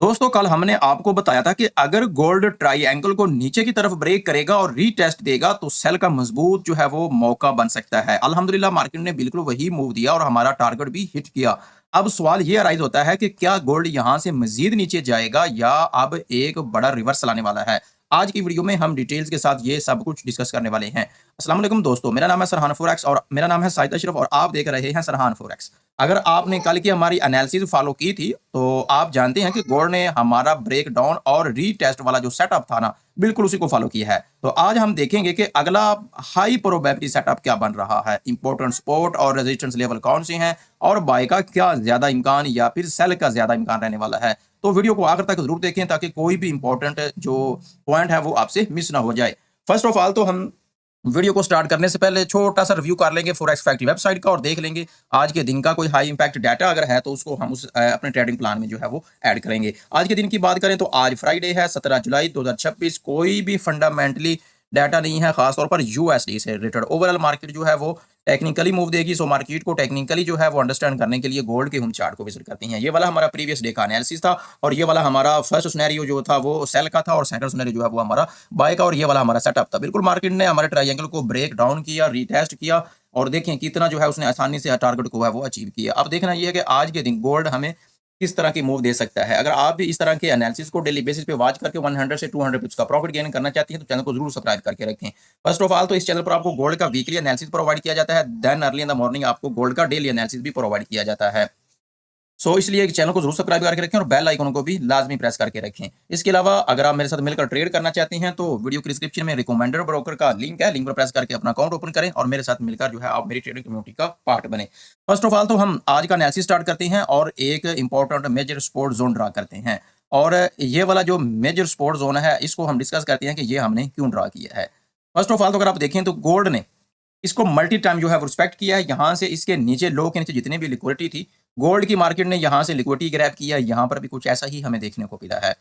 दोस्तों कल हमने आपको बताया था कि अगर गोल्ड ट्रायंगल को नीचे की तरफ ब्रेक करेगा और रीटेस्ट देगा तो सेल का मजबूत जो है वो मौका बन सकता है। अल्हम्दुलिल्लाह मार्केट ने बिल्कुल वही मूव दिया और हमारा टारगेट भी हिट किया। अब सवाल ये अराइज होता है कि क्या गोल्ड यहां से मजीद नीचे जाएगा या अब एक बड़ा रिवर्स लाने वाला है। आज की वीडियो में हम डिटेल्स के साथ ये सब कुछ डिस्कस करने वाले हैं। अस्सलाम वालेकुम दोस्तों, मेरा नाम है सरहान फोरेक्स और मेरा नाम है साइद अशरफ और आप देख रहे हैं सरहान फोरेक्स। अगर आपने कल की हमारी एनालिसिस फॉलो की थी तो आप जानते हैं कि गोल्ड ने हमारा ब्रेक डाउन और रीटेस्ट वाला जो सेटअप था ना, बिल्कुल उसी को फॉलो किया है। तो आज हम देखेंगे कि अगला हाई प्रोबेबिलिटी सेटअप क्या बन रहा है, इंपॉर्टेंट सपोर्ट और रेजिस्टेंस लेवल कौन से हैं और बाय का क्या ज्यादा इम्कान या फिर सेल का ज्यादा इम्कान रहने वाला है। तो वीडियो को आखिर तक जरूर देखें ताकि कोई भी इंपॉर्टेंट जो पॉइंट है वो आपसे मिस ना हो जाए। फर्स्ट ऑफ ऑल तो हम वीडियो को स्टार्ट करने से पहले छोटा सा रिव्यू कर लेंगे फॉरेक्स फैक्ट्री वेबसाइट का और देख लेंगे आज के दिन का कोई हाई इंपैक्ट डाटा अगर है तो उसको हम अपने ट्रेडिंग प्लान में जो है वो ऐड करेंगे। आज के दिन की बात करें तो आज फ्राइडे है 17 जुलाई 2026। कोई भी फंडामेंटली डाटा नहीं है, खासतौर पर यूएसडी से रिलेटेड। ओवरऑल मार्केट जो है वो टेक्निकली मूव देगी। सो मार्केट को टेक्निकली जो है वो अंडरस्टैंड करने के लिए गोल्ड के हम चार्ट को विजिट करते हैं। ये वाला हमारा प्रीवियस डे का एनालिसिस था और ये वाला हमारा फर्स्ट सिनेरियो जो था वो सेल का था और सेकंड सिनेरियो जो है वो हमारा बाय का और ये वाला हमारा सेटअप था। बिल्कुल मार्केट ने हमारे ट्रायंगल को ब्रेक डाउन किया, रीटेस्ट किया और देखें कितना जो है उसने आसानी से टारगेट को है वो अचीव किया। अब देखना ये है कि आज के दिन गोल्ड हमें किस तरह की मूव दे सकता है। अगर आप भी इस तरह के एनालिसिस को डेली बेसिस पे वॉच करके 100 से 200 पिप्स का प्रॉफिट गेन करना चाहते हैं तो चैनल को जरूर सब्सक्राइब करके रखें। फर्स्ट ऑफ ऑल तो इस चैनल पर आपको गोल्ड का वीकली एनालिसिस प्रोवाइड किया जाता है, then early in the morning आपको गोल्ड का डेली एनालिसिस भी प्रोवाइड किया जाता है। इसलिए चैनल को जरूर सब्सक्राइब करके रखें और बेल आइकन को भी लाजमी प्रेस करके रखें। इसके अलावा अगर आप मेरे साथ मिलकर ट्रेड करना चाहते हैं तो वीडियो की डिस्क्रिप्शन में रिकमेंडर ब्रोकर का लिंक है, लिंक पर प्रेस करके अपना अकाउंट ओपन करें और मेरे साथ मिलकर जो है आप मेरी ट्रेडिंग कम्युनिटी का पार्ट बने। फर्स्ट ऑफ ऑल तो हम आज का एनालिसिस स्टार्ट करते हैं और एक important major support zone draw करते हैं। और ये वाला जो मेजर सपोर्ट जोन है इसको हम डिस्कस करते हैं कि ये हमने क्यों ड्रा किया है। फर्स्ट ऑफ ऑल तो अगर आप देखें तो गोल्ड ने इसको मल्टी टाइम जो है वो रिस्पेक्ट किया है। यहां से इसके नीचे लो के नीचे जितनी भी लिक्विडिटी थी गोल्ड की मार्केट ने यहां से लिक्विडिटी ग्रैब किया। यहां पर भी कुछ ऐसा ही हमें देखने को मिला है।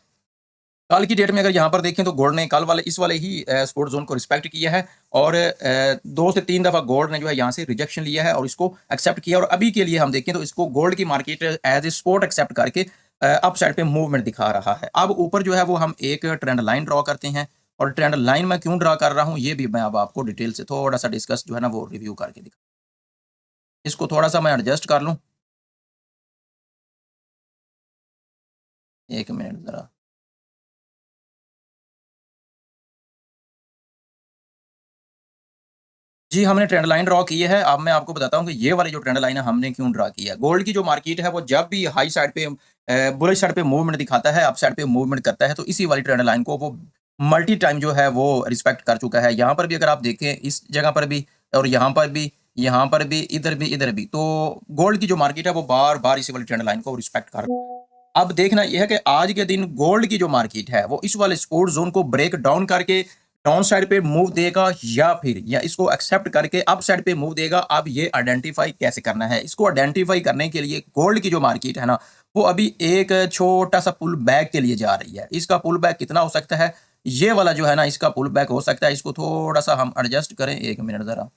कल की डेट में अगर यहां पर देखें तो गोल्ड ने कल वाले इस वाले ही सपोर्ट जोन को रिस्पेक्ट किया है और 2 से 3 दफा गोल्ड ने जो है यहां से रिजेक्शन लिया है और इसको एक्सेप्ट किया। और अभी के लिए हम देखें तो इसको गोल्ड की market as a support except करके अप साइड पे मूवमेंट दिखा रहा है। अब ऊपर जो है वो हम एक ट्रेंड लाइन ड्रॉ करते हैं और ट्रेंड लाइन में क्यों ड्रा कर रहा हूं ये भी मैं अब आपको डिटेल से थोड़ा सा डिस्कस जो है ना वो रिव्यू करके दिखा। इसको थोड़ा सा मैं एडजस्ट कर लूं, एक मिनट जरा। जी, हमने ट्रेंड लाइन ड्रॉ की है। अब मैं आपको बताता हूँ कि ये वाली जो ट्रेंड लाइन है हमने क्यों ड्रॉ की है। गोल्ड की जो मार्केट है वो जब भी हाई साइड पे बुलिश साइड पे मूवमेंट दिखाता है, अप साइड पे मूवमेंट करता है तो इसी वाली ट्रेंड लाइन को वो मल्टी टाइम जो है वो रिस्पेक्ट कर चुका है। यहाँ पर भी अगर आप देखें इस जगह पर भी और यहाँ पर भी, यहाँ पर भी, इधर भी, इधर भी, तो गोल्ड की जो मार्केट है वो बार-बार इसी वाली ट्रेंड लाइन को रिस्पेक्ट कर। अब देखना यह है कि आज के दिन गोल्ड की जो मार्केट है वो इस वाले सपोर्ट जोन को ब्रेक डाउन करके डाउन साइड पे मूव देगा या फिर या इसको एक्सेप्ट करके अप साइड पे मूव देगा। अब ये आइडेंटिफाई कैसे करना है, इसको आइडेंटिफाई करने के लिए गोल्ड की जो मार्केट है ना वो अभी एक छोटा सा पुल बैक के लिए जा रही है। इसका पुल बैक कितना हो सकता है, ये वाला जो है ना इसका पुल बैक हो सकता है। इसको थोड़ा सा हम एडजस्ट करें, एक मिनट जरा।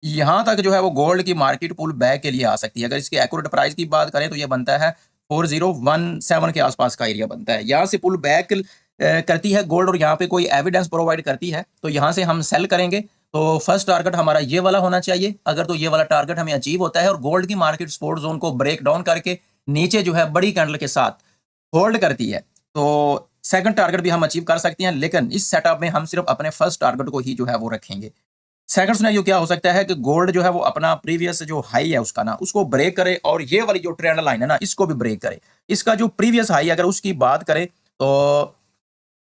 यहाँ तक जो है वो गोल्ड की मार्केट पुल बैक के लिए आ सकती है। अगर इसकी एक्यूरेट प्राइस की बात करें तो ये बनता है 4017 के आसपास का एरिया बनता है। यहाँ से पुल बैक करती है गोल्ड और यहाँ पे कोई एविडेंस प्रोवाइड करती है तो यहाँ से हम सेल करेंगे। तो फर्स्ट टारगेट हमारा ये वाला होना चाहिए। अगर तो ये वाला टारगेट हमें अचीव होता है और गोल्ड की मार्केट सपोर्ट जोन को ब्रेक डाउन करके नीचे जो है बड़ी कैंडल के साथ होल्ड करती है तो सेकंड टारगेट भी हम अचीव कर सकते हैं। लेकिन इस सेटअप में हम सिर्फ अपने फर्स्ट टारगेट को ही जो है वो रखेंगे। सेकंड सिनेरियो क्या हो सकता है कि गोल्ड जो है वो अपना प्रीवियस जो हाई है उसका ना उसको ब्रेक करे और ये वाली जो ट्रेंड लाइन है ना इसको भी ब्रेक करे। इसका जो प्रीवियस हाई अगर उसकी बात करें तो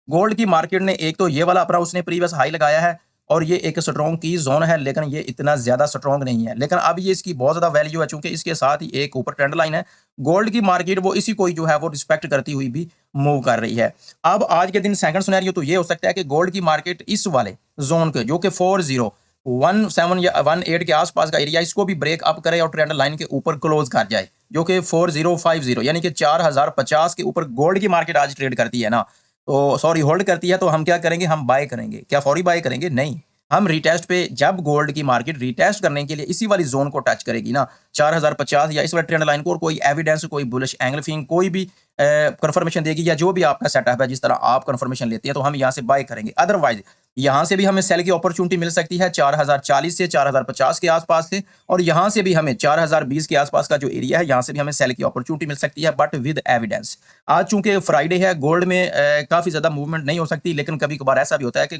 गोल्ड की मार्केट ने एक तो ये वाला अपना उसने प्रीवियस हाई लगाया है और ये एक स्ट्रॉन्ग की जोन है लेकिन ये इतना ज्यादा स्ट्रॉन्ग नहीं है। लेकिन अब ये इसकी बहुत ज्यादा वैल्यू है चूंकि इसके साथ ही एक ऊपर ट्रेंड लाइन है। गोल्ड की मार्केट वो इसी को जो है वो रिस्पेक्ट करती हुई भी मूव कर रही है। अब आज के दिन सेकंड सिनेरियो तो ये हो सकता है कि गोल्ड की मार्केट इस वाले जोन के जो कि 4017 या 18 के आसपास का एरिया इसको भी ब्रेक अप करे और ट्रेंड लाइन के ऊपर क्लोज कर जाए जो कि 4050 यानी कि 4050 के ऊपर गोल्ड की मार्केट आज ट्रेड करती है ना, तो सॉरी होल्ड करती है। तो हम क्या करेंगे, हम बाय करेंगे। क्या फौरी बाय करेंगे? नहीं, हम रीटेस्ट पे जब गोल्ड की मार्केट रीटेस्ट करने के लिए इसी वाली जोन को टच करेगी ना 4050 या इस वाले ट्रेंड लाइन को, और कोई एविडेंस, कोई बुलिश एंगल्फिंग, कोई भी कंफर्मेशन देगी, या जो भी आपका सेटअप है जिस तरह आप कंफर्मेशन लेते हैं, तो हम यहाँ से बाय करेंगे। अदरवाइज यहाँ से भी हमें सेल की अपॉर्चुनिटी मिल सकती है 4040 से 4050 के आसपास से, और यहाँ से भी हमें 4020 के आसपास का जो एरिया है, यहाँ से भी हमें सेल की अपॉर्चुनिटी मिल सकती है, बट विद एविडेंस। आज चूंकि फ्राइडे है, गोल्ड में काफी ज्यादा मूवमेंट नहीं हो सकती, लेकिन कभी कभार ऐसा भी होता है कि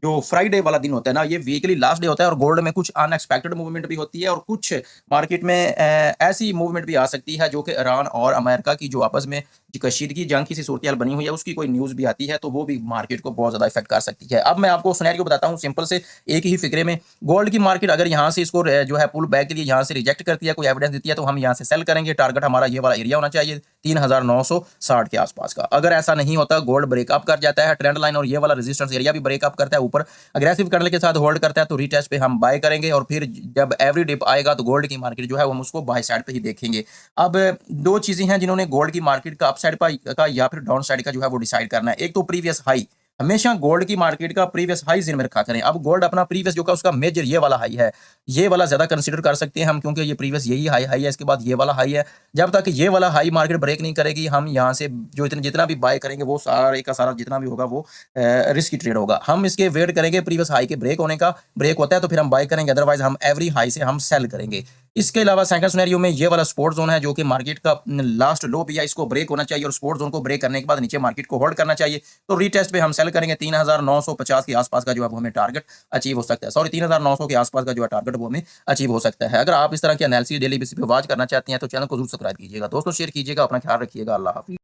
जो फ्राइडे वाला दिन होता है ना, ये वीकली लास्ट डे होता है, और गोल्ड में कुछ अनएक्सपेक्टेड मूवमेंट भी होती है, और कुछ मार्केट में ऐसी मूवमेंट भी आ सकती है जो कि ईरान और अमेरिका की जो आपस में कशीदगी जंग की सी सूरत बनी हुई है, उसकी कोई न्यूज भी आती है, तो वो भी मार्केट को बहुत ज्यादा इफेक्ट कर सकती है। अब मैं आपको सिनेरियो बताता हूँ सिंपल से, एक ही फिक्रे में। गोल्ड की मार्केट अगर यहाँ से इसको जो है पुल बैक के लिए यहाँ से रिजेक्ट करती है, कोई एविडेंस देती है, तो हम यहाँ से सेल करेंगे। टारगेट हमारा ये वाला एरिया होना चाहिए 3960 के आसपास का। अगर ऐसा नहीं होता, गोल्ड ब्रेकअप कर जाता है ट्रेंड लाइन और ये वाला रेजिस्टेंस एरिया भी ब्रेकअप करता है, ऊपर अग्रेसिव करने के साथ होल्ड करता है, तो रीटेस्ट पे हम बाय करेंगे, और फिर जब एवरी डिप आएगा तो गोल्ड की मार्केट जो है वो हम उसको बाय साइड पे ही देखेंगे। अब दो चीजें हैं जिन्होंने गोल्ड की मार्केट का अपसाइड का या फिर डाउन साइड का जो है वो डिसाइड करना है। एक तो प्रीवियस हाई, हमेशा गोल्ड की मार्केट का प्रीवियस हाई जिन में रखा करें। अब गोल्ड अपना प्रीवियस जो का उसका मेजर ये वाला हाई है, ये वाला ज्यादा कंसीडर कर सकते हैं हम, क्योंकि ये प्रीवियस यही हाई है, इसके बाद ये वाला हाई है। जब तक ये वाला हाई मार्केट ब्रेक नहीं करेगी, हम यहाँ से जो जितना भी बाय करेंगे वो सारे का सारा जितना भी होगा वो रिस्की ट्रेड होगा। हम इसके वेट करेंगे प्रीवियस हाई के ब्रेक होने का, ब्रेक होता है तो फिर हम बाय करेंगे, अदरवाइज हम एवरी हाई से हम सेल करेंगे। इसके अलावा सेकंड सिनेरियो में ये वाला सपोर्ट जोन है जो कि मार्केट का लास्ट लो भी है, इसको ब्रेक होना चाहिए, और सपोर्ट जोन को ब्रेक करने के बाद नीचे मार्केट को होल्ड करना चाहिए। तो रीटेस्ट पे हम सेल करेंगे 3950 के आसपास का जो है वो हमें टारगेट अचीव हो सकता है। सॉरी, 3900 के आसपास का जो है टारगेट वो हमें अचीव हो सकता है। अगर आप इस तरह की एनालिसिस डेली बेसिस पे वॉच करना चाहते हैं तो चैनल को जरूर सब्सक्राइब कीजिएगा। दोस्तों शेयर कीजिएगा, अपना ख्याल रखिएगा। अल्लाह हाफिज़।